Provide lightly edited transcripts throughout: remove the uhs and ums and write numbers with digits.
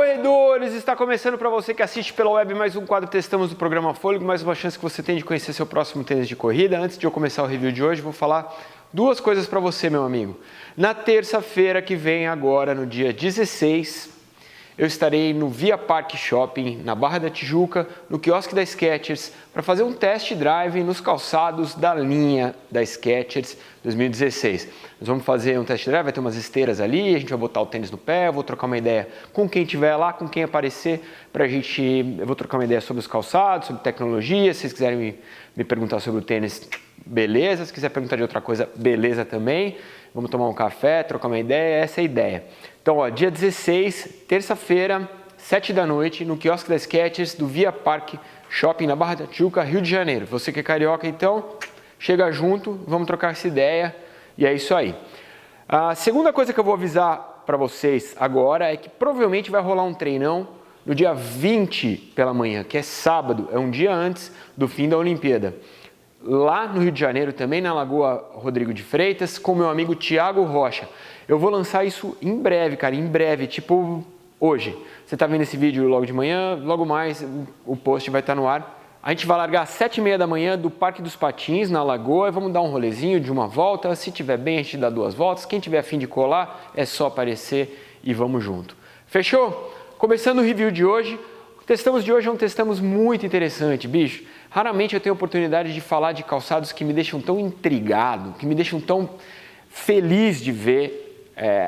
corredores! Está começando para você que assiste pela web mais um quadro Testamos do programa Fôlego, mais uma chance que você tem de conhecer seu próximo tênis de corrida. Antes de eu começar o review de hoje, vou falar duas coisas para você, meu amigo. Na terça-feira que vem agora, no dia 16, eu estarei no Via Park Shopping, na Barra da Tijuca, no quiosque da Skechers, para fazer um test drive nos calçados da linha da Skechers 2016. Nós vamos fazer um test drive, vai ter umas esteiras ali, a gente vai botar o tênis no pé, eu vou trocar uma ideia com quem estiver lá, com quem aparecer, eu vou trocar uma ideia sobre os calçados, sobre tecnologia, se vocês quiserem me perguntar sobre o tênis, beleza, se quiser perguntar de outra coisa, beleza também. Vamos tomar um café, trocar uma ideia, essa é a ideia. Então, ó, dia 16, terça-feira, 7 da noite, no quiosque da Skechers, do Via Park Shopping, na Barra da Tijuca, Rio de Janeiro. Você que é carioca, então, chega junto, vamos trocar essa ideia e é isso aí. A segunda coisa que eu vou avisar para vocês agora é que provavelmente vai rolar um treinão no dia 20 pela manhã, que é sábado, é um dia antes do fim da Olimpíada. Lá no Rio de Janeiro, também na Lagoa Rodrigo de Freitas, com meu amigo Thiago Rocha. Eu vou lançar isso em breve, cara, em breve, tipo hoje. Você está vendo esse vídeo logo de manhã, logo mais o post vai estar no ar. A gente vai largar às 7h30 da manhã do Parque dos Patins, na Lagoa, e vamos dar um rolezinho de uma volta. Se tiver bem, a gente dá 2 voltas. Quem tiver a fim de colar, é só aparecer e vamos junto. Fechou? Começando o review de hoje. O Testamos de hoje é um Testamos muito interessante, bicho. Raramente eu tenho a oportunidade de falar de calçados que me deixam tão intrigado, que me deixam tão feliz de ver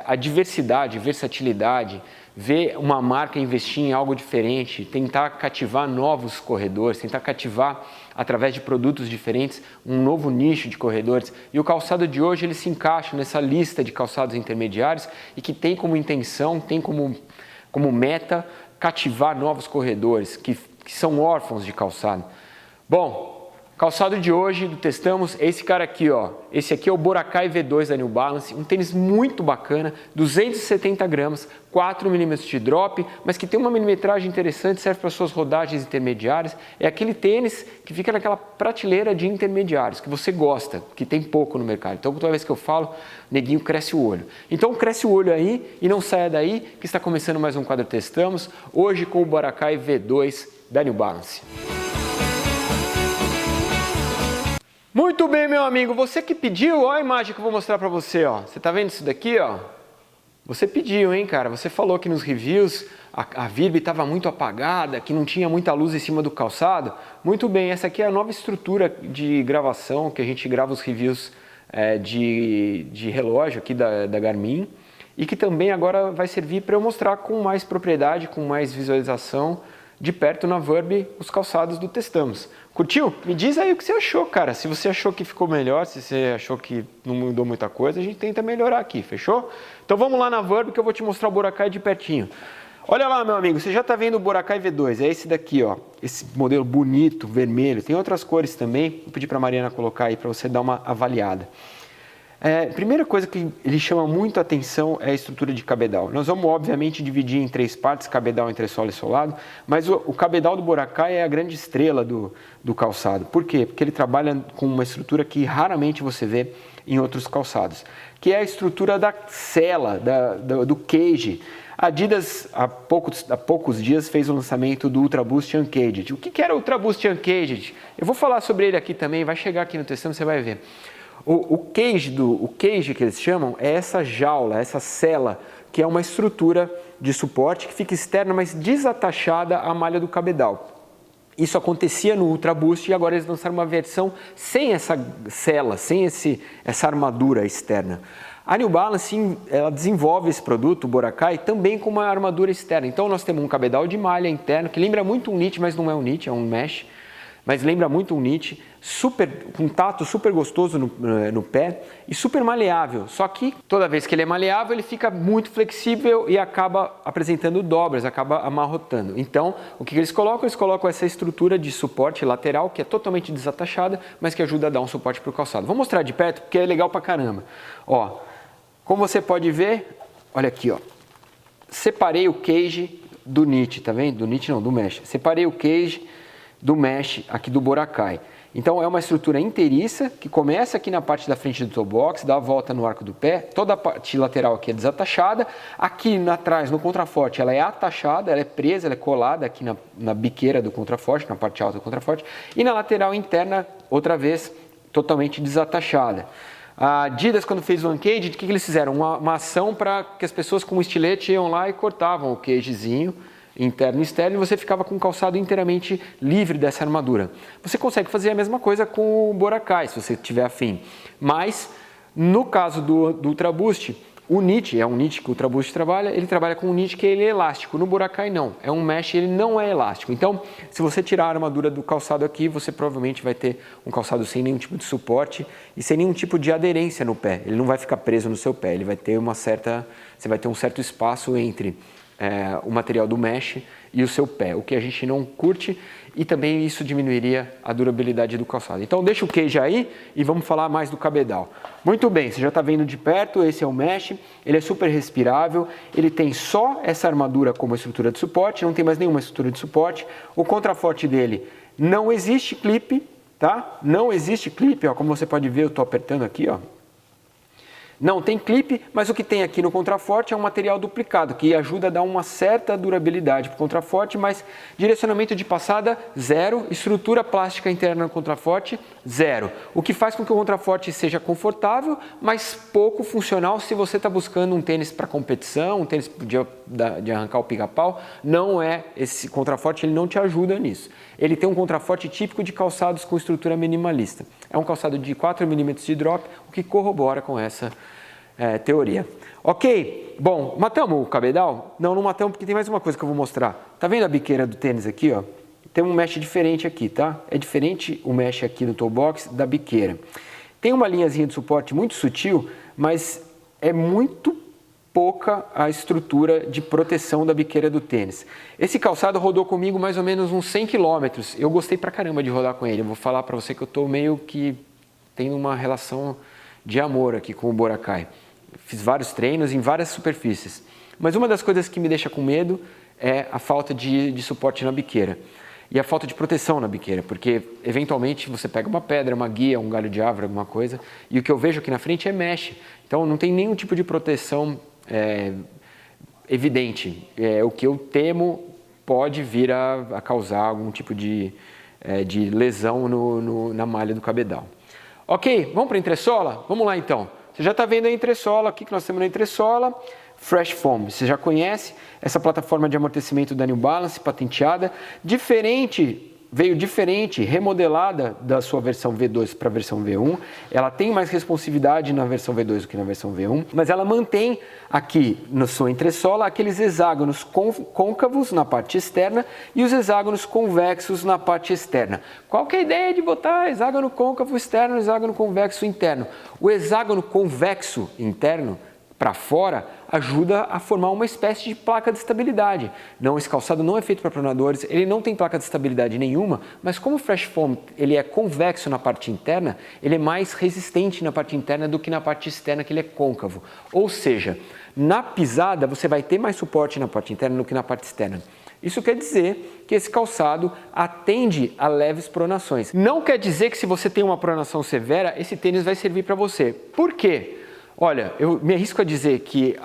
a diversidade, versatilidade, ver uma marca investir em algo diferente, tentar cativar novos corredores, tentar cativar através de produtos diferentes um novo nicho de corredores. E o calçado de hoje ele se encaixa nessa lista de calçados intermediários e que tem como intenção, tem como meta cativar novos corredores que são órfãos de calçado. Bom, calçado de hoje do Testamos é esse cara aqui, ó. Esse aqui é o Boracay V2 da New Balance, um tênis muito bacana, 270 gramas, 4 mm de drop, mas que tem uma milimetragem interessante, serve para suas rodagens intermediárias. É aquele tênis que fica naquela prateleira de intermediários, que você gosta, que tem pouco no mercado. Então, toda vez que eu falo, neguinho cresce o olho. Então, cresce o olho aí e não saia daí, que está começando mais um quadro Testamos, hoje com o Boracay V2 da New Balance. Muito bem, meu amigo, você que pediu, olha a imagem que eu vou mostrar para você, ó. Você tá vendo isso daqui, ó? Você pediu, hein, cara? Você falou que nos reviews a Virbe estava muito apagada, que não tinha muita luz em cima do calçado. Muito bem, essa aqui é a nova estrutura de gravação que a gente grava os reviews de relógio aqui da Garmin e que também agora vai servir para eu mostrar com mais propriedade, com mais visualização de perto na Virbe os calçados do Testamos. Curtiu? Me diz aí o que você achou, cara. Se você achou que ficou melhor, se você achou que não mudou muita coisa, a gente tenta melhorar aqui, fechou? Então vamos lá na Virbe que eu vou te mostrar o Boracay de pertinho. Olha lá, meu amigo, você já está vendo o Boracay V2, é esse daqui, ó. Esse modelo bonito, vermelho. Tem outras cores também, vou pedir para a Mariana colocar aí para você dar uma avaliada. Primeira coisa que ele chama muito a atenção é a estrutura de cabedal. Nós vamos, obviamente, dividir em 3 partes, cabedal, entressola e solado, mas o cabedal do Boracay é a grande estrela do calçado. Por quê? Porque ele trabalha com uma estrutura que raramente você vê em outros calçados, que é a estrutura da sela, do cage. A Adidas, há poucos dias, fez o lançamento do Ultra Boost Uncaged. O que era o Ultra Boost Uncaged? Eu vou falar sobre ele aqui também, vai chegar aqui no Testamos, você vai ver. O cage que eles chamam é essa jaula, essa sela, que é uma estrutura de suporte que fica externa, mas desatachada à malha do cabedal. Isso acontecia no Ultra Boost e agora eles lançaram uma versão sem essa sela, sem essa armadura externa. A New Balance, ela desenvolve esse produto, o Boracay, também com uma armadura externa. Então nós temos um cabedal de malha interno, que lembra muito um knit, mas não é um knit, é um mesh. Mas lembra muito um knit, com tato super gostoso no pé e super maleável. Só que toda vez que ele é maleável, ele fica muito flexível e acaba apresentando dobras, acaba amarrotando. Então, o que eles colocam? Eles colocam essa estrutura de suporte lateral, que é totalmente desatachada, mas que ajuda a dar um suporte para o calçado. Vou mostrar de perto, porque é legal pra caramba. Ó, como você pode ver, olha aqui, ó. Separei o cage do knit, tá vendo? Do knit não, do mesh. Separei o cage do mesh aqui do Boracay. Então é uma estrutura inteiriça que começa aqui na parte da frente do toe box, dá a volta no arco do pé, toda a parte lateral aqui é desatachada, aqui atrás no contraforte ela é atachada, ela é presa, ela é colada aqui na biqueira do contraforte, na parte alta do contraforte, e na lateral interna, outra vez, totalmente desatachada. A Adidas, quando fez o Uncaged, o que eles fizeram? Uma ação para que as pessoas com um estilete iam lá e cortavam o cagezinho interno e externo, e você ficava com o calçado inteiramente livre dessa armadura. Você consegue fazer a mesma coisa com o Boracay, se você tiver afim. Mas, no caso do Ultra Boost, o knit, é um knit que o Ultra Boost trabalha, ele trabalha com um knit que ele é elástico. No Boracay não, é um mesh, ele não é elástico. Então, se você tirar a armadura do calçado aqui, você provavelmente vai ter um calçado sem nenhum tipo de suporte e sem nenhum tipo de aderência no pé. Ele não vai ficar preso no seu pé, ele vai ter você vai ter um certo espaço entre o material do mesh e o seu pé, o que a gente não curte, e também isso diminuiria a durabilidade do calçado. Então deixa o cage aí e vamos falar mais do cabedal. Muito bem, você já está vendo de perto, esse é o mesh, ele é super respirável, ele tem só essa armadura como estrutura de suporte, não tem mais nenhuma estrutura de suporte. O contraforte dele não existe clipe, tá? Não existe clipe, ó, como você pode ver, eu estou apertando aqui, ó. Não tem clipe, mas o que tem aqui no contraforte é um material duplicado, que ajuda a dar uma certa durabilidade para o contraforte, mas direcionamento de passada, zero, estrutura plástica interna no contraforte, zero. O que faz com que o contraforte seja confortável, mas pouco funcional se você está buscando um tênis para competição, um tênis de arrancar o pica-pau. Não é esse contraforte, ele não te ajuda nisso. Ele tem um contraforte típico de calçados com estrutura minimalista. É um calçado de 4 mm de drop, o que corrobora com essa teoria. Ok, bom, matamos o cabedal? Não matamos porque tem mais uma coisa que eu vou mostrar. Tá vendo a biqueira do tênis aqui, ó? Tem um mesh diferente aqui, tá? É diferente o mesh aqui no toe box da biqueira. Tem uma linhazinha de suporte muito sutil, mas é muito pouca a estrutura de proteção da biqueira do tênis. Esse calçado rodou comigo mais ou menos uns 100 km. Eu gostei pra caramba de rodar com ele. Eu vou falar pra você que eu tô meio que tendo uma relação de amor aqui com o Boracay. Fiz vários treinos em várias superfícies. Mas uma das coisas que me deixa com medo é a falta de suporte na biqueira. E a falta de proteção na biqueira, porque eventualmente você pega uma pedra, uma guia, um galho de árvore, alguma coisa, e o que eu vejo aqui na frente é mesh. Então não tem nenhum tipo de proteção evidente. O que eu temo pode vir a causar algum tipo de lesão na malha do cabedal. Ok, vamos para a entressola? Vamos lá então. Você já está vendo a entressola, aqui que nós temos na entressola, Fresh Foam. Você já conhece essa plataforma de amortecimento da New Balance, patenteada, veio diferente, remodelada da sua versão V2 para a versão V1. Ela tem mais responsividade na versão V2 do que na versão V1, mas ela mantém aqui na sua entressola aqueles hexágonos côncavos na parte externa e os hexágonos convexos na parte externa. Qual que é a ideia de botar hexágono côncavo externo e hexágono convexo interno? O hexágono convexo interno para fora ajuda a formar uma espécie de placa de estabilidade. Não, esse calçado não é feito para pronadores, ele não tem placa de estabilidade nenhuma, mas como o Fresh Foam ele é convexo na parte interna, ele é mais resistente na parte interna do que na parte externa, que ele é côncavo. Ou seja, na pisada você vai ter mais suporte na parte interna do que na parte externa. Isso quer dizer que esse calçado atende a leves pronações. Não quer dizer que se você tem uma pronação severa, esse tênis vai servir para você. Por quê? Olha, eu me arrisco a dizer que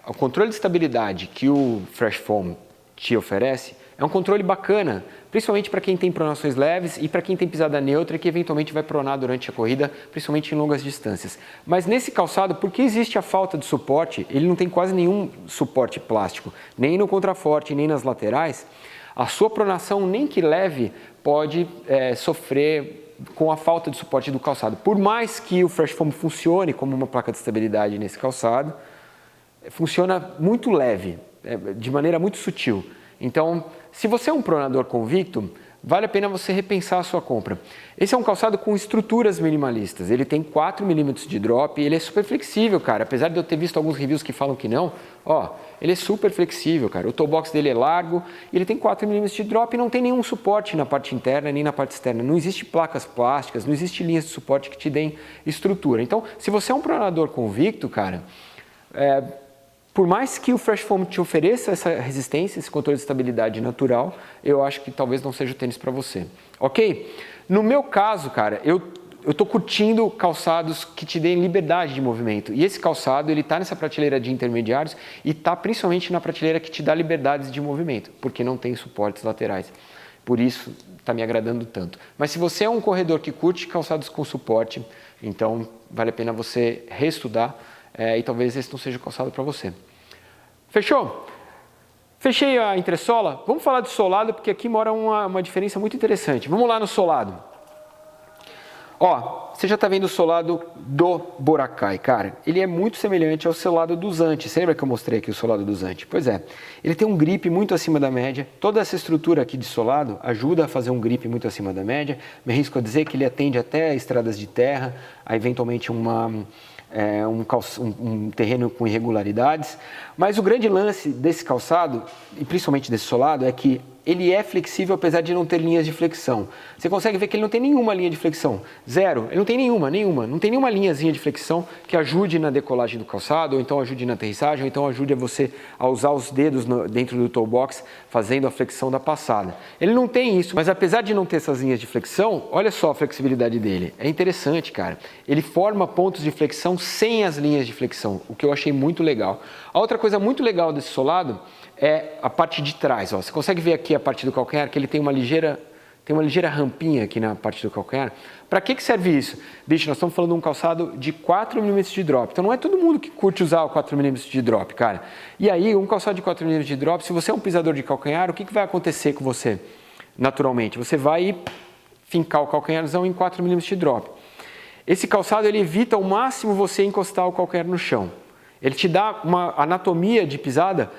o controle de estabilidade que o Fresh Foam te oferece é um controle bacana, principalmente para quem tem pronações leves e para quem tem pisada neutra e que eventualmente vai pronar durante a corrida, principalmente em longas distâncias. Mas nesse calçado, porque existe a falta de suporte, ele não tem quase nenhum suporte plástico, nem no contraforte, nem nas laterais, a sua pronação, nem que leve, pode sofrer com a falta de suporte do calçado. Por mais que o Fresh Foam funcione como uma placa de estabilidade nesse calçado, funciona muito leve, de maneira muito sutil. Então, se você é um pronador convicto, vale a pena você repensar a sua compra. Esse é um calçado com estruturas minimalistas, ele tem 4 mm de drop e ele é super flexível, cara. Apesar de eu ter visto alguns reviews que falam que não, ele é super flexível, cara. O toe box dele é largo, ele tem 4 mm de drop e não tem nenhum suporte na parte interna nem na parte externa. Não existe placas plásticas, não existe linhas de suporte que te deem estrutura. Então, se você é um pronador convicto, cara, por mais que o Fresh Foam te ofereça essa resistência, esse controle de estabilidade natural, eu acho que talvez não seja o tênis para você. Ok? No meu caso, cara, eu tô curtindo calçados que te deem liberdade de movimento. E esse calçado, ele tá nessa prateleira de intermediários e tá principalmente na prateleira que te dá liberdades de movimento, porque não tem suportes laterais. Por isso, tá me agradando tanto. Mas se você é um corredor que curte calçados com suporte, então vale a pena você reestudar e talvez esse não seja o calçado para você. Fechou? Fechei a entressola. Vamos falar de solado, porque aqui mora uma diferença muito interessante. Vamos lá no solado. Ó, você já está vendo o solado do Boracay, cara. Ele é muito semelhante ao solado do Zante. Você lembra que eu mostrei aqui o solado do Zante? Pois é, ele tem um grip muito acima da média. Toda essa estrutura aqui de solado ajuda a fazer um grip muito acima da média. Me arrisco a dizer que ele atende até estradas de terra, a eventualmente um terreno com irregularidades. Mas o grande lance desse calçado, e principalmente desse solado, é que ele é flexível apesar de não ter linhas de flexão. Você consegue ver que ele não tem nenhuma linha de flexão. Zero. Ele não tem nenhuma. Não tem nenhuma linhazinha de flexão que ajude na decolagem do calçado, ou então ajude na aterrissagem, ou então ajude a você a usar os dedos dentro do toe box, fazendo a flexão da passada. Ele não tem isso, mas apesar de não ter essas linhas de flexão, olha só a flexibilidade dele. É interessante, cara. Ele forma pontos de flexão sem as linhas de flexão, o que eu achei muito legal. A outra coisa muito legal desse solado é a parte de trás. Ó. Você consegue ver aqui a parte do calcanhar que ele tem uma ligeira rampinha aqui na parte do calcanhar. Para que serve isso? Bicho, nós estamos falando de um calçado de 4 mm de drop. Então não é todo mundo que curte usar o 4 mm de drop, cara. E aí, um calçado de 4 mm de drop, se você é um pisador de calcanhar, o que vai acontecer com você? Naturalmente, você vai fincar o calcanharzão em 4 mm de drop. Esse calçado ele evita ao máximo você encostar o calcanhar no chão. Ele te dá uma anatomia de pisada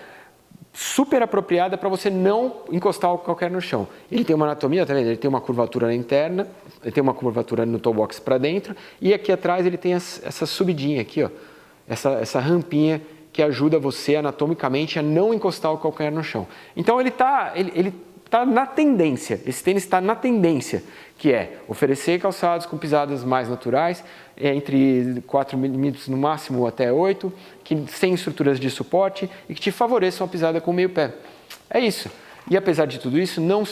super apropriada para você não encostar o calcanhar no chão. Ele tem uma anatomia, tá vendo? Ele tem uma curvatura interna, ele tem uma curvatura no toe box para dentro e aqui atrás ele tem essa subidinha aqui, ó, essa rampinha que ajuda você anatomicamente a não encostar o calcanhar no chão. Então ele tá na tendência, esse tênis está na tendência, que é oferecer calçados com pisadas mais naturais, entre 4 mm no máximo até 8, sem estruturas de suporte e que te favoreçam a pisada com meio pé. É isso. E apesar de tudo isso, não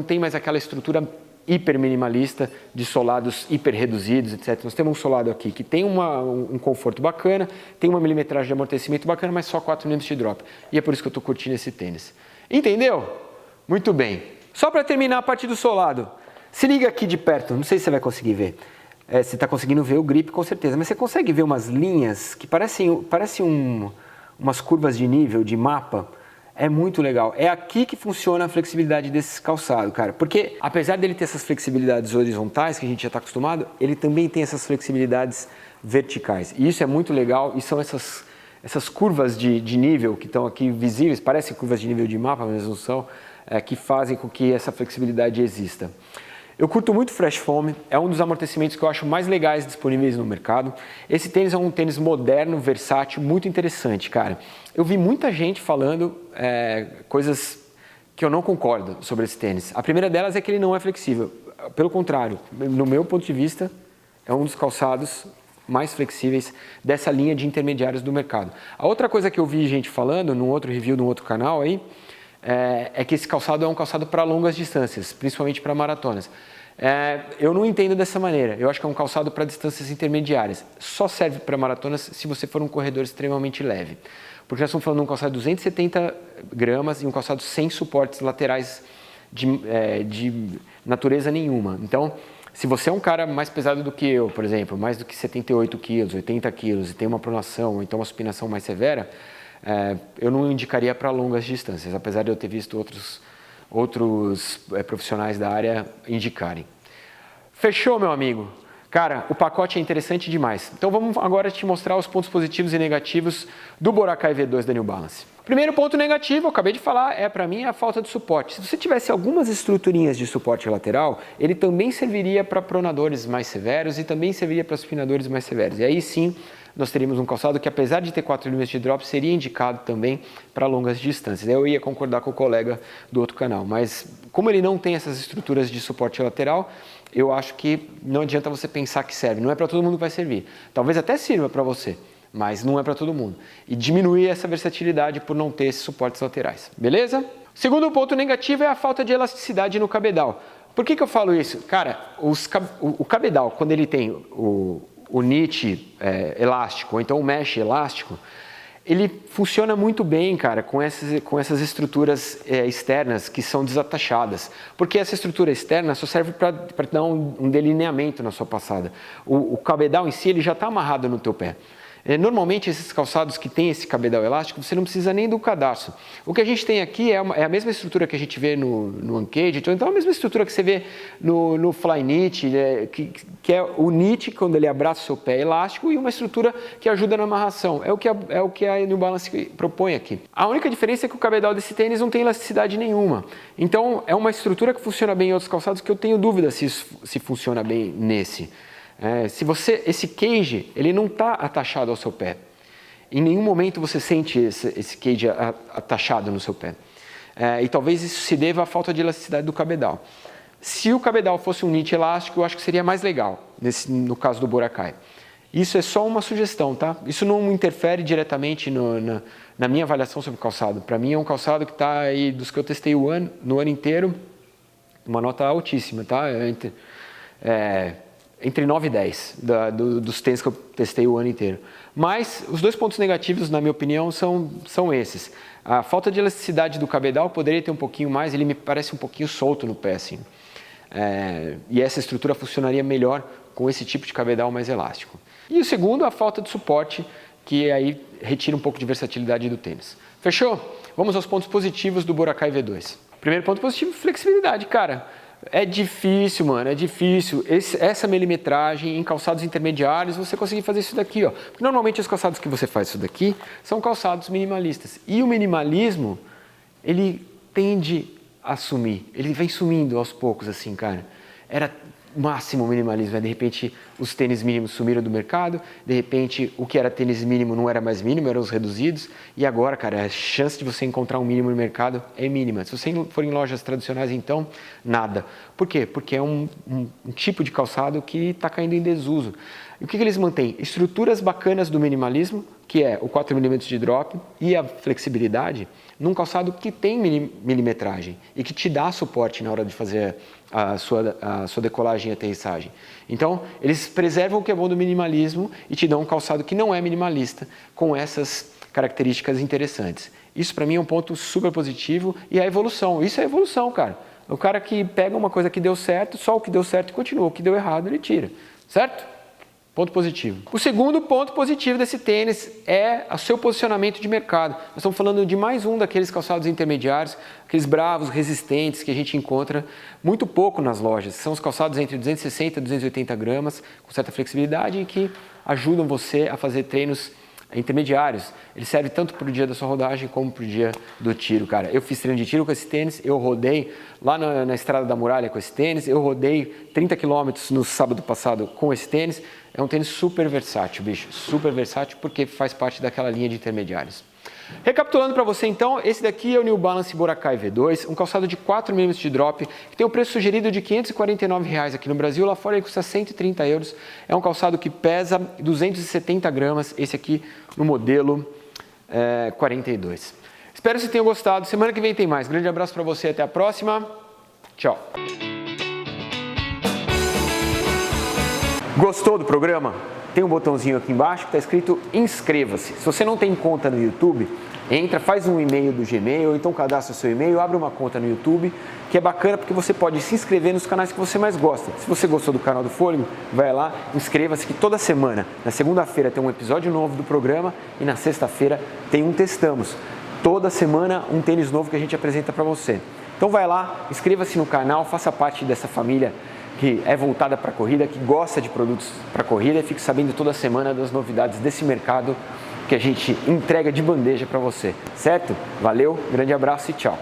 tem mais aquela estrutura hiper minimalista de solados hiper reduzidos, etc. Nós temos um solado aqui que tem um conforto bacana, tem uma milimetragem de amortecimento bacana, mas só 4 mm de drop. E é por isso que eu estou curtindo esse tênis. Entendeu? Muito bem. Só para terminar a parte do solado, se liga aqui de perto, não sei se você vai conseguir ver. Você está conseguindo ver o grip com certeza, mas você consegue ver umas linhas que parecem umas curvas de nível, de mapa. É muito legal. É aqui que funciona a flexibilidade desse calçado, cara. Porque apesar dele ter essas flexibilidades horizontais que a gente já está acostumado, ele também tem essas flexibilidades verticais. E isso é muito legal e são essas curvas de nível que estão aqui visíveis, parecem curvas de nível de mapa, mas não são, que fazem com que essa flexibilidade exista. Eu curto muito o Fresh Foam, é um dos amortecimentos que eu acho mais legais disponíveis no mercado. Esse tênis é um tênis moderno, versátil, muito interessante, cara. Eu vi muita gente falando coisas que eu não concordo sobre esse tênis. A primeira delas é que ele não é flexível. Pelo contrário, no meu ponto de vista, é um dos calçados mais flexíveis dessa linha de intermediários do mercado. A outra coisa que eu vi gente falando, num outro review, num outro canal aí, é que esse calçado é um calçado para longas distâncias, principalmente para maratonas. Eu não entendo dessa maneira. Eu acho que é um calçado para distâncias intermediárias. Só serve para maratonas se você for um corredor extremamente leve. Porque nós estamos falando de um calçado de 270 gramas e um calçado sem suportes laterais de natureza nenhuma. Então, se você é um cara mais pesado do que eu, por exemplo, mais do que 78 quilos, 80 quilos e tem uma pronação ou então uma supinação mais severa, eu não indicaria para longas distâncias, apesar de eu ter visto outros profissionais da área indicarem. Fechou, meu amigo? Cara, o pacote é interessante demais. Então vamos agora te mostrar os pontos positivos e negativos do Boracay V2 da New Balance. Primeiro ponto negativo, eu acabei de falar, para mim, a falta de suporte. Se você tivesse algumas estruturinhas de suporte lateral, ele também serviria para pronadores mais severos e também serviria para supinadores mais severos. E aí sim, nós teríamos um calçado que, apesar de ter 4 mm de drop, seria indicado também para longas distâncias. Eu ia concordar com o colega do outro canal, mas como ele não tem essas estruturas de suporte lateral, eu acho que não adianta você pensar que serve. Não é para todo mundo que vai servir. Talvez até sirva para você, mas não é para todo mundo. E diminuir essa versatilidade por não ter esses suportes laterais. Beleza? Segundo ponto negativo é a falta de elasticidade no cabedal. Por que eu falo isso? Cara, o cabedal, quando ele tem o knit elástico, ou então o mesh elástico, ele funciona muito bem, cara, com essas estruturas externas que são desatachadas. Porque essa estrutura externa só serve para dar um delineamento na sua passada. O cabedal em si, ele já está amarrado no teu pé. Normalmente, esses calçados que tem esse cabedal elástico, você não precisa nem do cadarço. O que a gente tem aqui é a mesma estrutura que a gente vê no Uncaged, então é a mesma estrutura que você vê no Flyknit, que é o knit, quando ele abraça o seu pé elástico, e uma estrutura que ajuda na amarração. É o que a New Balance propõe aqui. A única diferença é que o cabedal desse tênis não tem elasticidade nenhuma. Então, é uma estrutura que funciona bem em outros calçados, que eu tenho dúvida se funciona bem nesse. Esse cage, ele não está atachado ao seu pé. Em nenhum momento você sente esse cage atachado no seu pé. E talvez isso se deva à falta de elasticidade do cabedal. Se o cabedal fosse um knit elástico, eu acho que seria mais legal, no caso do Boracay. Isso é só uma sugestão, tá? Isso não interfere diretamente na minha avaliação sobre o calçado. Para mim é um calçado que está aí, dos que eu testei no ano inteiro, uma nota altíssima, tá? Entre 9 e 10 dos tênis que eu testei o ano inteiro. Mas os dois pontos negativos, na minha opinião, são esses. A falta de elasticidade do cabedal poderia ter um pouquinho mais, ele me parece um pouquinho solto no pé, assim. E essa estrutura funcionaria melhor com esse tipo de cabedal mais elástico. E o segundo, a falta de suporte, que aí retira um pouco de versatilidade do tênis. Fechou? Vamos aos pontos positivos do Boracay V2. Primeiro ponto positivo, flexibilidade, cara. É difícil, mano, é difícil. Essa milimetragem em calçados intermediários, você conseguir fazer isso daqui, ó. Porque normalmente os calçados que você faz isso daqui são calçados minimalistas. E o minimalismo, ele tende a sumir. Ele vem sumindo aos poucos, assim, cara. Era o máximo o minimalismo, de repente os tênis mínimos sumiram do mercado, de repente o que era tênis mínimo não era mais mínimo, eram os reduzidos, e agora, cara, a chance de você encontrar um mínimo no mercado é mínima. Se você for em lojas tradicionais, então, nada. Por quê? Porque é um tipo de calçado que está caindo em desuso. E o que eles mantêm? Estruturas bacanas do minimalismo, que é o 4mm de drop e a flexibilidade, num calçado que tem milimetragem e que te dá suporte na hora de fazer a sua decolagem e aterrissagem. Então, eles preservam o que é bom do minimalismo e te dão um calçado que não é minimalista, com essas características interessantes. Isso, para mim, é um ponto super positivo e a evolução. Isso é evolução, cara. O cara que pega uma coisa que deu certo, só o que deu certo e continua. O que deu errado, ele tira. Certo? Ponto positivo. O segundo ponto positivo desse tênis é o seu posicionamento de mercado. Nós estamos falando de mais um daqueles calçados intermediários, aqueles bravos, resistentes que a gente encontra muito pouco nas lojas. São os calçados entre 260 e 280 gramas, com certa flexibilidade e que ajudam você a fazer treinos intermediários. Ele serve tanto para o dia da sua rodagem como para o dia do tiro, cara. Eu fiz treino de tiro com esse tênis, eu rodei lá na Estrada da Muralha com esse tênis, eu rodei 30 km no sábado passado com esse tênis. É um tênis super versátil, bicho, super versátil porque faz parte daquela linha de intermediários. Recapitulando para você então, esse daqui é o New Balance Boracay V2, um calçado de 4mm de drop, que tem um preço sugerido de R$ 549 aqui no Brasil, lá fora ele custa 130 euros. É um calçado que pesa 270 gramas, esse aqui no modelo 42. Espero que vocês tenham gostado, semana que vem tem mais. Grande abraço para você, até a próxima, tchau. Gostou do programa? Tem um botãozinho aqui embaixo que está escrito inscreva-se. Se você não tem conta no YouTube, entra, faz um e-mail do Gmail, ou então cadastra o seu e-mail, abre uma conta no YouTube, que é bacana porque você pode se inscrever nos canais que você mais gosta. Se você gostou do canal do Fôlego, vai lá, inscreva-se que toda semana, na segunda-feira tem um episódio novo do programa e na sexta-feira tem um Testamos. Toda semana um tênis novo que a gente apresenta para você. Então vai lá, inscreva-se no canal, faça parte dessa família que é voltada para a corrida, que gosta de produtos para corrida e fique sabendo toda semana das novidades desse mercado que a gente entrega de bandeja para você, certo? Valeu, grande abraço e tchau!